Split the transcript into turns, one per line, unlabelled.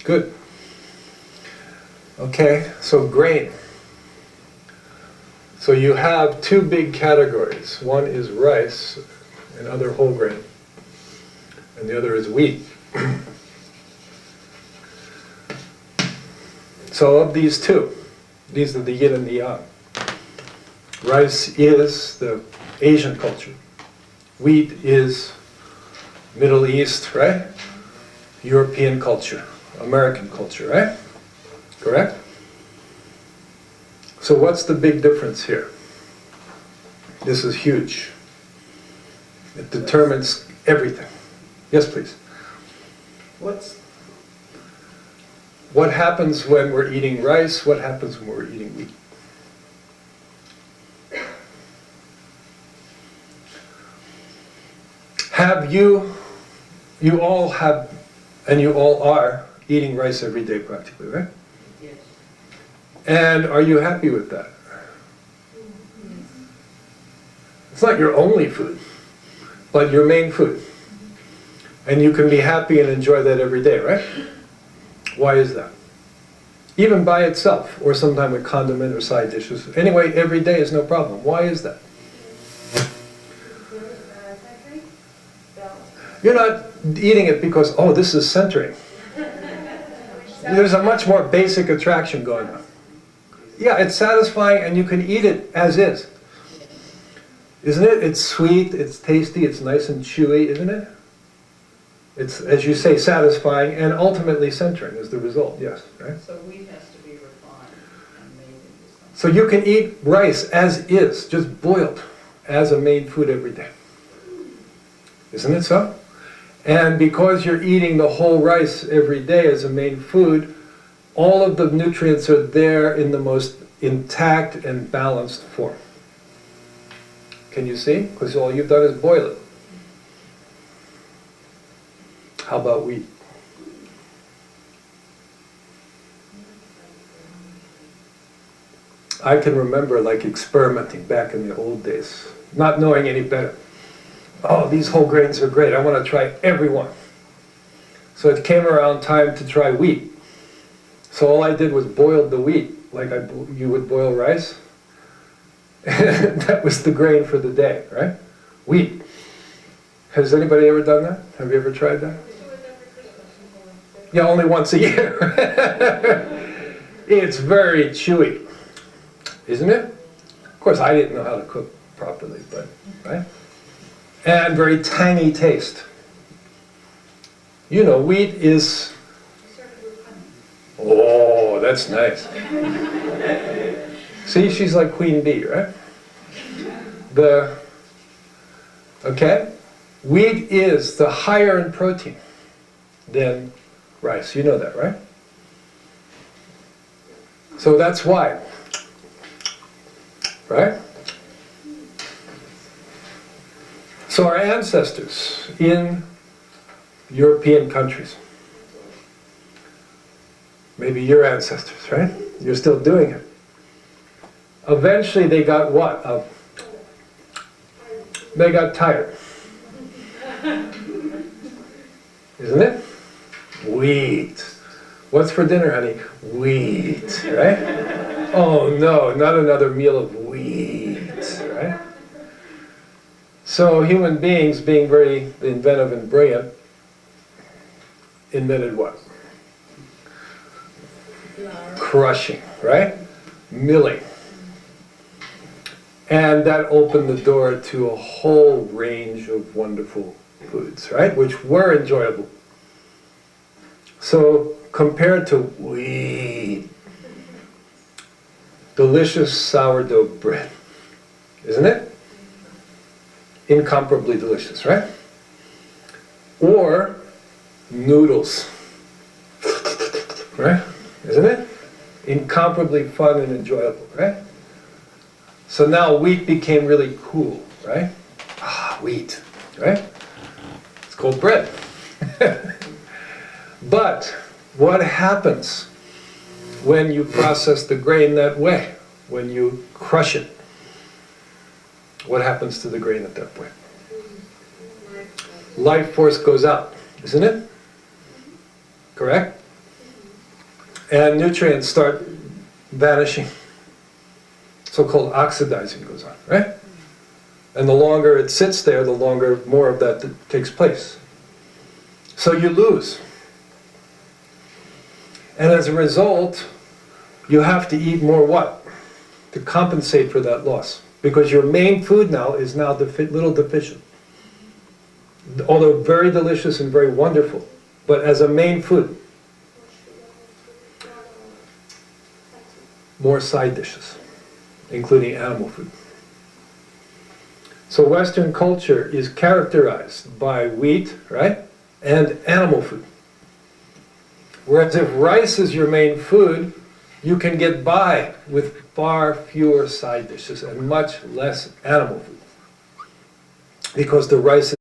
Good. Okay, so grain. So you have two big categories. One is rice and other whole grain, and the other is wheat. So of these two, these are the yin and the yang. Rice is the Asian culture. Wheat is Middle East, right? European culture, American culture, right? Correct? So what's the big difference here? This is huge. It determines everything. Yes, please. What happens when we're eating rice? What happens when we're eating wheat? Have you all have, and you all are, eating rice every day practically, right?
Yes.
And are you happy with that? It's not your only food, but your main food. And you can be happy and enjoy that every day, right? Why is that? Even by itself, or sometime with condiment or side dishes. Anyway, every day is no problem. Why is that? You're not eating it because, oh, this is centering. There's a much more basic attraction going on. Yeah, it's satisfying and you can eat it as is. Isn't it? It's sweet, it's tasty, it's nice and chewy, isn't it? It's, as you say, satisfying and ultimately centering is the result, yes, right?
So wheat has to be refined and made into something.
So you can eat rice as is, just boiled, as a main food every day. Isn't it so? And because you're eating the whole rice every day as a main food, all of the nutrients are there in the most intact and balanced form. Can you see? Because all you've done is boil it. How about wheat? I can remember like experimenting back in the old days, not knowing any better. Oh, these whole grains are great. I want to try every one. So it came around time to try wheat. So all I did was boil the wheat, like you would boil rice. That was the grain for the day, right? Wheat. Has anybody ever done that? Have you ever tried that? Yeah, only once a year. It's very chewy, isn't it? Of course, I didn't know how to cook properly, but, right? And very tangy taste. You know, wheat is... Oh, that's nice. See, she's like Queen Bee, right? Okay? Wheat is the higher in protein than rice. You know that, right? So that's why. Right? So our ancestors in European countries, maybe your ancestors, right? You're still doing it. Eventually they got what? They got tired. Isn't it? Wheat. What's for dinner, honey? Wheat, right? Oh no, not another meal of wheat, right? So human beings, being very inventive and brilliant, invented what? Crushing, right? Milling. And that opened the door to a whole range of wonderful foods, right? Which were enjoyable. So compared to wheat, delicious sourdough bread, isn't it? Incomparably delicious, right? Or noodles, right? Isn't it? Incomparably fun and enjoyable, right? So now wheat became really cool, right? Ah, wheat, right? It's called bread. But what happens when you process the grain that way? When you crush it? What happens to the grain at that point? Life force goes out, isn't it? Correct? and nutrients start vanishing. So-called oxidizing goes on, right? And the longer it sits there, the longer more of that takes place. So you lose. And as a result, you have to eat more what? To compensate for that loss. Because your main food now is now little deficient. Although very delicious and very wonderful, but as a main food, more side dishes, including animal food. So Western culture is characterized by wheat, right, and animal food. Whereas if rice is your main food, you can get by with far fewer side dishes and much less animal food. Because the rice